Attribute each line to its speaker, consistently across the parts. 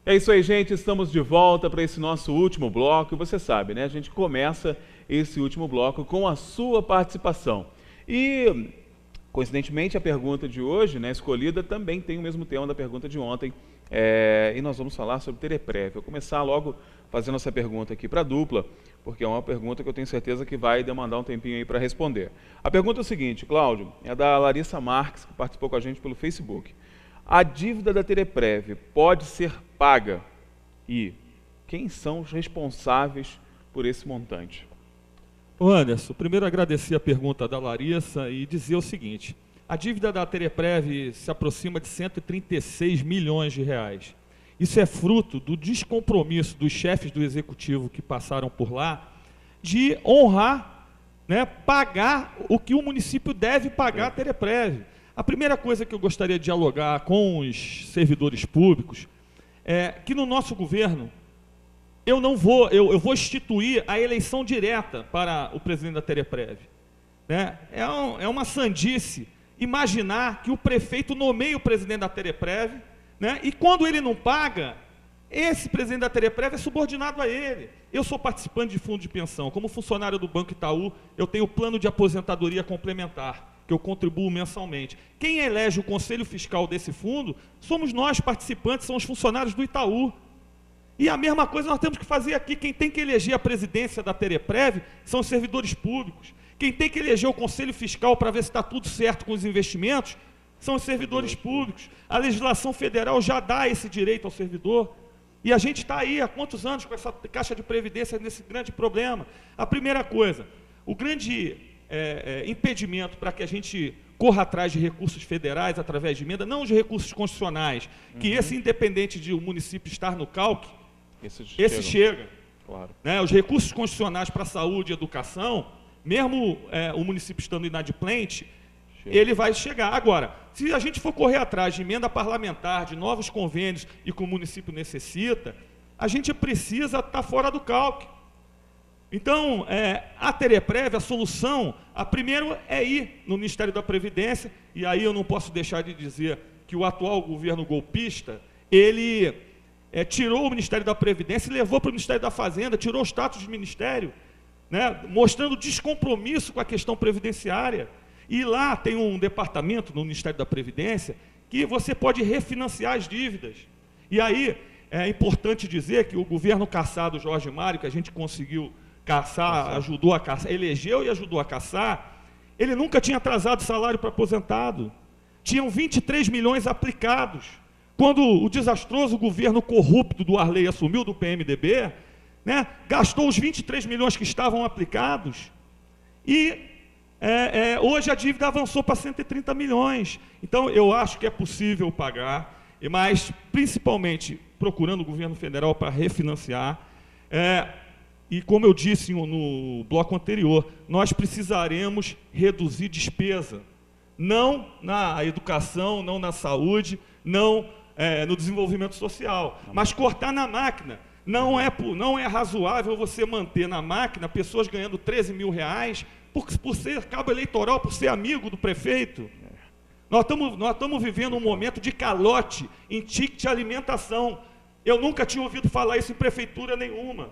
Speaker 1: É isso aí, gente. Estamos de volta para esse nosso último bloco. Você sabe, né? A gente começa esse último bloco com a sua participação. E, coincidentemente, a pergunta de hoje, né, escolhida, também tem o mesmo tema da pergunta de ontem. E nós vamos falar sobre Tereprev. Vou começar logo fazendo essa pergunta aqui para a dupla, porque é uma pergunta que eu tenho certeza que vai demandar um tempinho aí para responder. A pergunta é o seguinte, Cláudio, é da Larissa Marques, que participou com a gente pelo Facebook. A dívida da Tereprev pode ser paga? E quem são os responsáveis por esse montante?
Speaker 2: Ô Anderson, primeiro agradecer a pergunta da Larissa e dizer o seguinte: a dívida da Tereprev se aproxima de 136 milhões de reais. Isso é fruto do descompromisso dos chefes do executivo que passaram por lá de honrar, né, pagar o que o município deve pagar à Tereprev. A primeira coisa que eu gostaria de dialogar com os servidores públicos é que no nosso governo eu vou instituir a eleição direta para o presidente da Tereprev. Né? É uma sandice imaginar que o prefeito nomeia o presidente da Tereprev, né? E quando ele não paga, esse presidente da Tereprev é subordinado a ele. Eu sou participante de fundo de pensão. Como funcionário do Banco Itaú, eu tenho plano de aposentadoria complementar, que eu contribuo mensalmente. Quem elege o conselho fiscal desse fundo somos nós, participantes, são os funcionários do Itaú. E a mesma coisa nós temos que fazer aqui. Quem tem que eleger a presidência da Tereprev são os servidores públicos. Quem tem que eleger o conselho fiscal para ver se está tudo certo com os investimentos são os servidores públicos. A legislação federal já dá esse direito ao servidor. E a gente está aí há quantos anos com essa caixa de previdência nesse grande problema? A primeira coisa, o grande impedimento para que a gente corra atrás de recursos federais através de emenda, não os recursos constitucionais, que esse, independente de o município estar no CALC, esse chega.
Speaker 1: Claro.
Speaker 2: Né? Os recursos constitucionais para saúde e educação, mesmo o município estando inadimplente, ele vai chegar. Agora, se a gente for correr atrás de emenda parlamentar, de novos convênios e que o município necessita, a gente precisa estar fora do CALC. Então, a Tereprev, a solução, primeiro é ir no Ministério da Previdência, e aí eu não posso deixar de dizer que o atual governo golpista, ele tirou o Ministério da Previdência e levou para o Ministério da Fazenda, tirou o status de ministério, né, mostrando descompromisso com a questão previdenciária. E lá tem um departamento no Ministério da Previdência que você pode refinanciar as dívidas. E aí é importante dizer que o governo caçado Jorge Mário, que a gente conseguiu caçar, ajudou a caçar, elegeu e ajudou a caçar, ele nunca tinha atrasado salário para aposentado. Tinham 23 milhões aplicados. Quando o desastroso governo corrupto do Arley assumiu, do PMDB, né, gastou os 23 milhões que estavam aplicados e hoje a dívida avançou para 130 milhões. Então, eu acho que é possível pagar, mas principalmente procurando o governo federal para refinanciar. E como eu disse no bloco anterior, nós precisaremos reduzir despesa. Não na educação, não na saúde, não no desenvolvimento social, mas cortar na máquina. Não é razoável você manter na máquina pessoas ganhando 13 mil reais por ser cabo eleitoral, por ser amigo do prefeito. Nós estamos vivendo um momento de calote em ticket de alimentação. Eu nunca tinha ouvido falar isso em prefeitura nenhuma.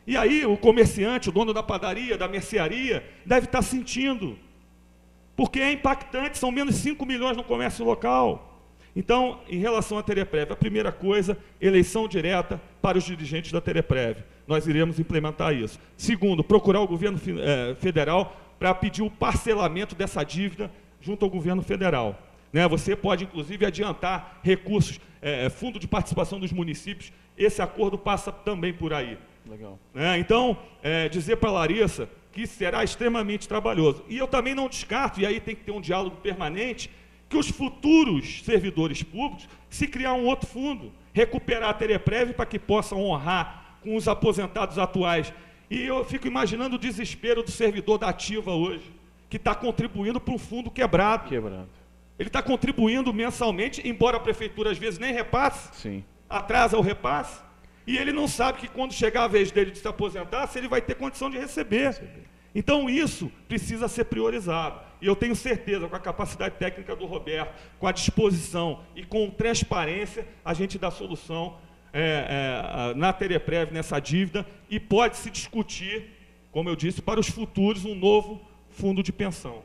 Speaker 2: E aí o comerciante, o dono da padaria, da mercearia, deve estar sentindo. Porque é impactante, são menos 5 milhões no comércio local. Então, em relação à Tereprev, a primeira coisa, eleição direta para os dirigentes da Tereprev. Nós iremos implementar isso. Segundo, procurar o governo federal para pedir o parcelamento dessa dívida junto ao governo federal. Né? Você pode, inclusive, adiantar recursos, fundo de participação dos municípios, esse acordo passa também por aí.
Speaker 1: Legal.
Speaker 2: Então, dizer para a Larissa que será extremamente trabalhoso. E eu também não descarto, e aí tem que ter um diálogo permanente, que os futuros servidores públicos, se criar um outro fundo, recuperar a Tereprev para que possam honrar com os aposentados atuais. E eu fico imaginando o desespero do servidor da Ativa hoje, que está contribuindo para um fundo quebrado. Ele está contribuindo mensalmente, embora a prefeitura às vezes nem repasse,
Speaker 1: Sim.
Speaker 2: atrasa o repasse, e ele não sabe que quando chegar a vez dele de se aposentar, se ele vai ter condição de receber. Então isso precisa ser priorizado. E eu tenho certeza, com a capacidade técnica do Roberto, com a disposição e com transparência, a gente dá solução na Tereprev, nessa dívida, e pode se discutir, como eu disse, para os futuros, um novo fundo de pensão.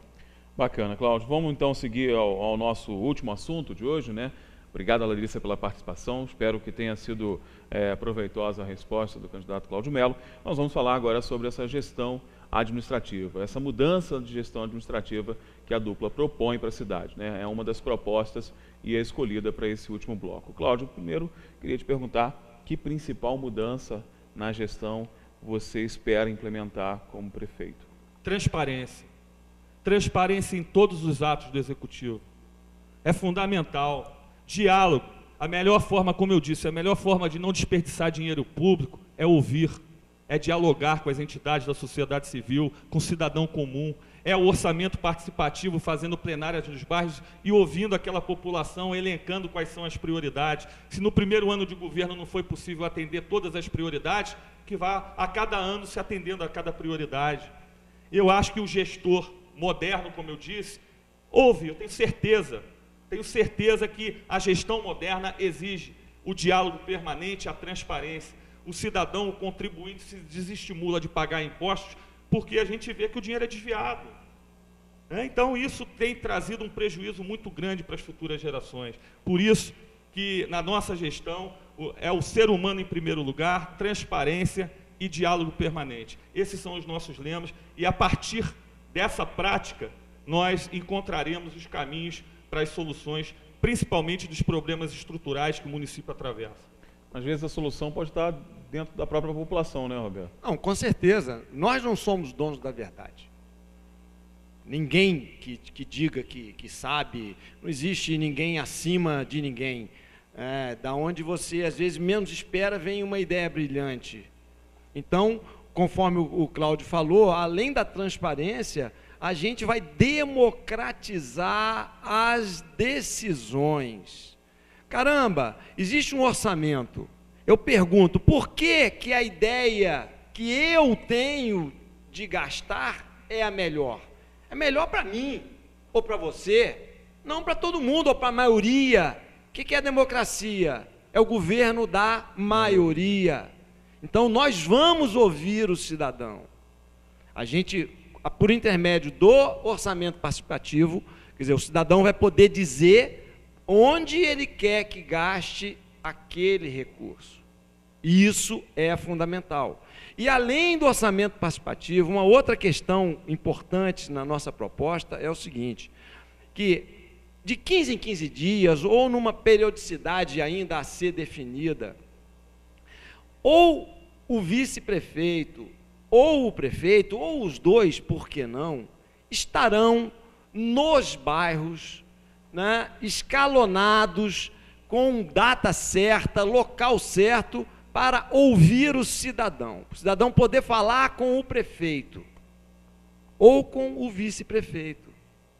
Speaker 1: Bacana, Cláudio. Vamos então seguir ao nosso último assunto de hoje, né? Obrigado, Larissa, pela participação. Espero que tenha sido proveitosa a resposta do candidato Cláudio Mello. Nós vamos falar agora sobre essa gestão administrativa, essa mudança de gestão administrativa que a dupla propõe para a cidade, né? É uma das propostas e é escolhida para esse último bloco. Cláudio, primeiro queria te perguntar que principal mudança na gestão você espera implementar como prefeito?
Speaker 2: Transparência. Transparência em todos os atos do Executivo. É fundamental. Diálogo. A melhor forma, como eu disse, a melhor forma de não desperdiçar dinheiro público é ouvir, é dialogar com as entidades da sociedade civil, com o cidadão comum, é o orçamento participativo, fazendo plenárias nos bairros e ouvindo aquela população, elencando quais são as prioridades. Se no primeiro ano de governo não foi possível atender todas as prioridades, que vá a cada ano se atendendo a cada prioridade. Eu acho que o gestor moderno, como eu disse, ouve, eu tenho certeza que a gestão moderna exige o diálogo permanente, a transparência. O cidadão, o contribuinte, se desestimula de pagar impostos porque a gente vê que o dinheiro é desviado. Então, isso tem trazido um prejuízo muito grande para as futuras gerações. Por isso que, na nossa gestão, é o ser humano em primeiro lugar, transparência e diálogo permanente. Esses são os nossos lemas e, a partir dessa prática, nós encontraremos os caminhos para as soluções, principalmente dos problemas estruturais que o município atravessa.
Speaker 1: Às vezes a solução pode estar dentro da própria população, né, Roberto?
Speaker 3: Não, com certeza. Nós não somos donos da verdade. Ninguém que diga que sabe, não existe ninguém acima de ninguém. Da onde você, às vezes, menos espera, vem uma ideia brilhante. Então, conforme o Cláudio falou, além da transparência, a gente vai democratizar as decisões. Caramba, existe um orçamento. Eu pergunto, por que a ideia que eu tenho de gastar é a melhor? É melhor para mim ou para você? Não para todo mundo ou para a maioria. O que é a democracia? É o governo da maioria. Então, nós vamos ouvir o cidadão. A gente, por intermédio do orçamento participativo, quer dizer, o cidadão vai poder dizer onde ele quer que gaste aquele recurso. Isso é fundamental. E além do orçamento participativo, uma outra questão importante na nossa proposta é o seguinte, que de 15 em 15 dias, ou numa periodicidade ainda a ser definida, ou o vice-prefeito, ou o prefeito, ou os dois, por que não, estarão nos bairros, né, escalonados, com data certa, local certo, para ouvir o cidadão poder falar com o prefeito, ou com o vice-prefeito,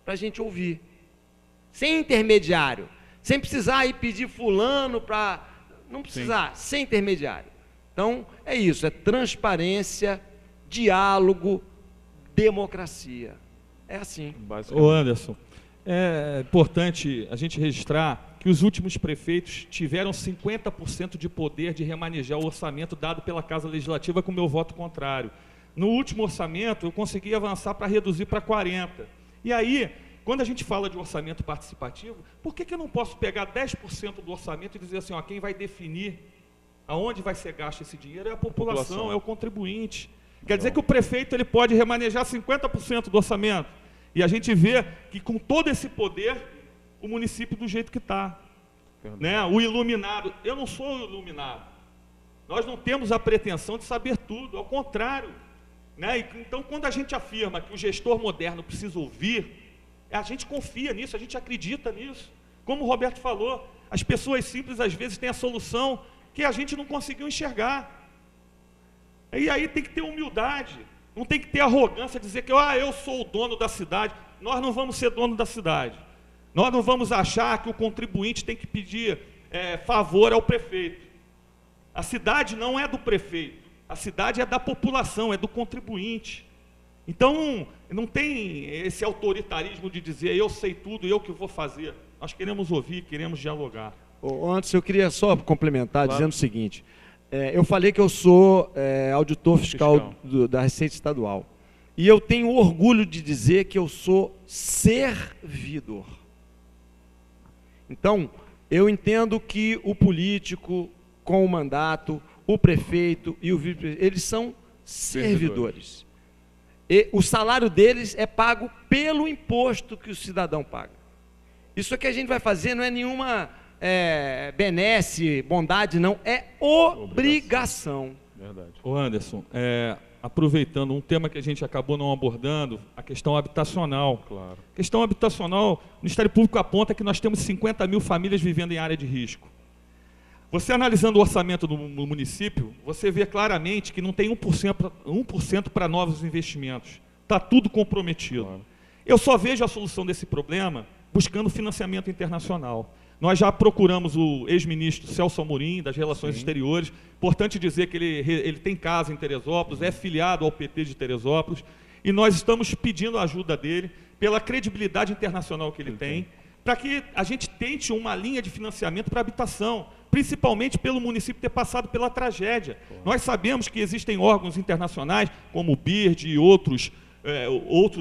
Speaker 3: para a gente ouvir, sem intermediário, sem precisar ir pedir fulano para, não precisar, sem intermediário. Então, é isso, é transparência, diálogo, democracia, é assim.
Speaker 2: Ô Anderson, é importante a gente registrar que os últimos prefeitos tiveram 50% de poder de remanejar o orçamento dado pela Casa Legislativa com meu voto contrário. No último orçamento, eu consegui avançar para reduzir para 40%. E aí, quando a gente fala de orçamento participativo, por que eu não posso pegar 10% do orçamento e dizer assim, ó, quem vai definir aonde vai ser gasto esse dinheiro é a população, é o contribuinte. Quer dizer que o prefeito ele pode remanejar 50% do orçamento. E a gente vê que com todo esse poder, o município do jeito que está. Né? O iluminado, eu não sou o iluminado. Nós não temos a pretensão de saber tudo, ao contrário. Né? Então, quando a gente afirma que o gestor moderno precisa ouvir, a gente confia nisso, a gente acredita nisso. Como o Roberto falou, as pessoas simples às vezes têm a solução que a gente não conseguiu enxergar. E aí tem que ter humildade, não tem que ter arrogância, dizer que eu sou o dono da cidade. Nós não vamos ser dono da cidade. Nós não vamos achar que o contribuinte tem que pedir favor ao prefeito. A cidade não é do prefeito, a cidade é da população, é do contribuinte. Então, não tem esse autoritarismo de dizer eu sei tudo, eu que vou fazer. Nós queremos ouvir, queremos dialogar.
Speaker 3: Antes, eu queria só complementar,
Speaker 1: Claro.
Speaker 3: dizendo o seguinte. Eu falei que eu sou auditor fiscal da Receita Estadual. E eu tenho orgulho de dizer que eu sou servidor. Então, eu entendo que o político com o mandato, o prefeito e o vice-prefeito, eles são servidores. E o salário deles é pago pelo imposto que o cidadão paga. Isso que a gente vai fazer não é nenhuma benesse, bondade, não, é obrigação.
Speaker 1: Verdade.
Speaker 2: Ô Anderson, aproveitando um tema que a gente acabou não abordando, a questão habitacional.
Speaker 1: Claro.
Speaker 2: A questão habitacional, o Ministério Público aponta que nós temos 50 mil famílias vivendo em área de risco. Você analisando o orçamento do município, você vê claramente que não tem 1% para novos investimentos. Está tudo comprometido.
Speaker 1: Claro.
Speaker 2: Eu só vejo a solução desse problema buscando financiamento internacional. Nós já procuramos o ex-ministro Celso Amorim, das Relações Exteriores. Importante dizer que ele tem casa em Teresópolis, é filiado ao PT de Teresópolis, e nós estamos pedindo a ajuda dele, pela credibilidade internacional que ele tem, para que a gente tente uma linha de financiamento para habitação, principalmente pelo município ter passado pela tragédia. Nós sabemos que existem órgãos internacionais, como o BIRD e outros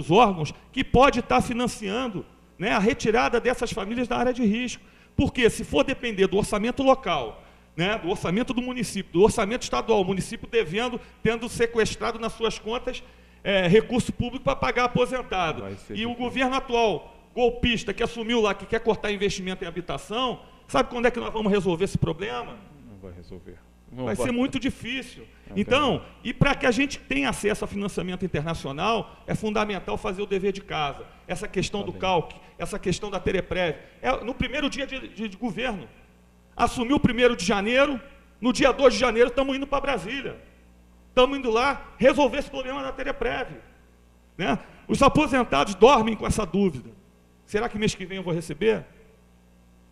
Speaker 2: órgãos, que pode estar financiando, né, a retirada dessas famílias da área de risco. Porque se for depender do orçamento local, né, do orçamento do município, do orçamento estadual, o município tendo sequestrado nas suas contas recurso público para pagar aposentado, e o governo atual, golpista, que assumiu lá, que quer cortar investimento em habitação, sabe quando é que nós vamos resolver esse problema?
Speaker 1: Não vai resolver.
Speaker 2: Vai ser muito difícil. Então, e para que a gente tenha acesso a financiamento internacional, é fundamental fazer o dever de casa. Essa questão do CALC, essa questão da Tereprev. No primeiro dia de governo. Assumiu o 1º de janeiro, no dia 2 de janeiro estamos indo para Brasília. Estamos indo lá resolver esse problema da Tereprev. Né? Os aposentados dormem com essa dúvida. Será que mês que vem eu vou receber?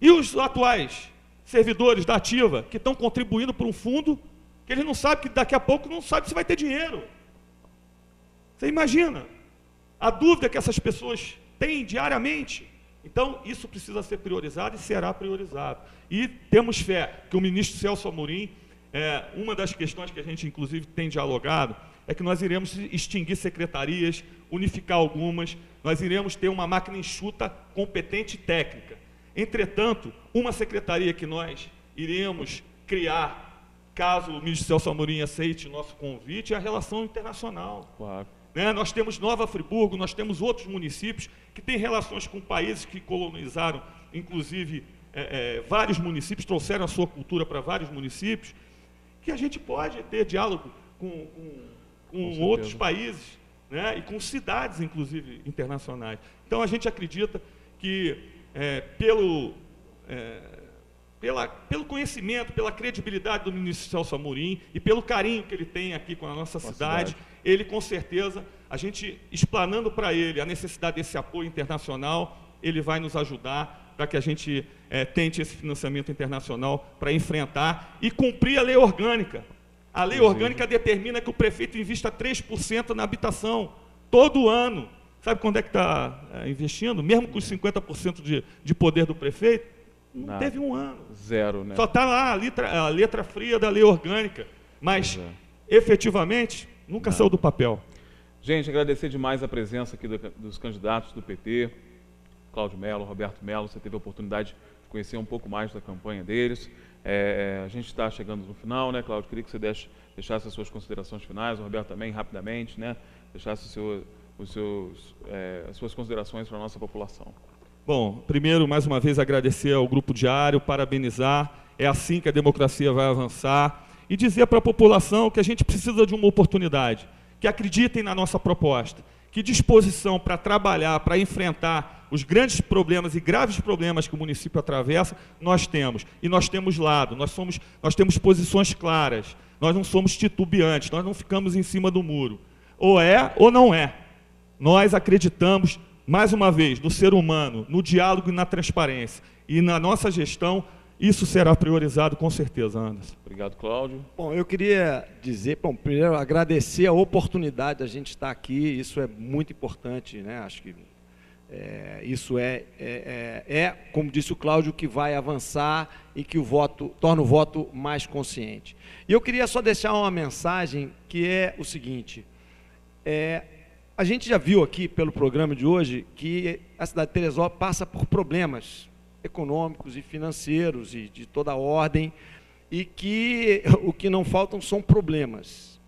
Speaker 2: E os atuais servidores da ativa, que estão contribuindo para um fundo, que eles não sabem, que daqui a pouco não sabe se vai ter dinheiro. Você imagina a dúvida que essas pessoas têm diariamente. Então, isso precisa ser priorizado e será priorizado. E temos fé que o ministro Celso Amorim, uma das questões que a gente, inclusive, tem dialogado, é que nós iremos extinguir secretarias, unificar algumas, nós iremos ter uma máquina enxuta, competente e técnica. Entretanto, uma secretaria que nós iremos criar, caso o ministro Celso Amorim aceite o nosso convite, é a relação internacional.
Speaker 1: Claro.
Speaker 2: Né? Nós temos Nova Friburgo, nós temos outros municípios que têm relações com países que colonizaram, inclusive, vários municípios, trouxeram a sua cultura para vários municípios, que a gente pode ter diálogo com outros países, né? E com cidades, inclusive, internacionais. Então, a gente acredita que pelo conhecimento, pela credibilidade do ministro Celso Amorim e pelo carinho que ele tem aqui com a nossa cidade, ele, com certeza, a gente explanando para ele a necessidade desse apoio internacional, ele vai nos ajudar para que a gente tente esse financiamento internacional para enfrentar e cumprir a lei orgânica. A lei orgânica determina que o prefeito invista 3% na habitação, todo ano. Sabe quando é que está investindo? Mesmo com os 50% de poder do prefeito, não teve um ano.
Speaker 1: Zero, né?
Speaker 2: Só está lá a letra fria da lei orgânica, mas efetivamente nunca saiu do papel.
Speaker 1: Gente, agradecer demais a presença aqui dos candidatos do PT, Cláudio Melo, Roberto Melo. Você teve a oportunidade de conhecer um pouco mais da campanha deles. A gente está chegando no final, né, Cláudio? Queria que você deixasse as suas considerações finais, o Roberto também, rapidamente, né? Deixasse as suas considerações para a nossa população.
Speaker 2: Bom, primeiro, mais uma vez, agradecer ao Grupo Diário, parabenizar. É assim que a democracia vai avançar. E dizer para a população que a gente precisa de uma oportunidade, que acreditem na nossa proposta, que disposição para trabalhar, para enfrentar os grandes problemas e graves problemas que o município atravessa, nós temos. E nós temos lado, nós temos posições claras, nós não somos titubeantes, nós não ficamos em cima do muro. Ou é ou não é. Nós acreditamos, mais uma vez, no ser humano, no diálogo e na transparência. E na nossa gestão, isso será priorizado com certeza, Anderson.
Speaker 1: Obrigado, Cláudio.
Speaker 3: Bom, eu queria dizer, primeiro agradecer a oportunidade de a gente estar aqui, isso é muito importante, né? Acho que Isso como disse o Cláudio, que vai avançar e que torna o voto mais consciente. E eu queria só deixar uma mensagem que é o seguinte: a gente já viu aqui pelo programa de hoje que a cidade de Teresópolis passa por problemas econômicos e financeiros e de toda ordem, e que o que não faltam são problemas,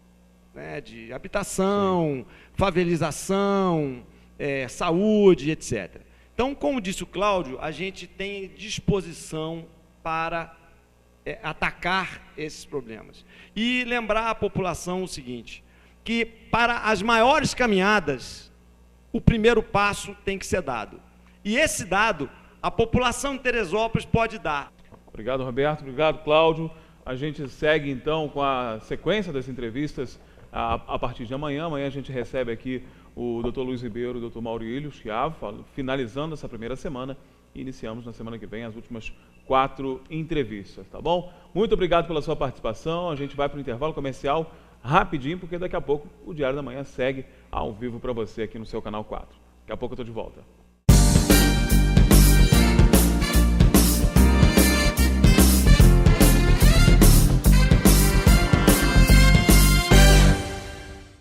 Speaker 3: né, de habitação, favelização, saúde, etc. Então, como disse o Cláudio, a gente tem disposição para atacar esses problemas. E lembrar à população o seguinte, que para as maiores caminhadas, o primeiro passo tem que ser dado. E esse dado, a população de Teresópolis pode dar.
Speaker 1: Obrigado, Roberto. Obrigado, Cláudio. A gente segue, então, com a sequência das entrevistas a partir de amanhã. Amanhã a gente recebe aqui o Dr. Luiz Ribeiro e o Dr. Maurílio Schiavo, finalizando essa primeira semana, e iniciamos na semana que vem as últimas 4 entrevistas, tá bom? Muito obrigado pela sua participação. A gente vai para o intervalo comercial rapidinho, porque daqui a pouco o Diário da Manhã segue ao vivo para você aqui no seu canal 4. Daqui a pouco eu estou de volta.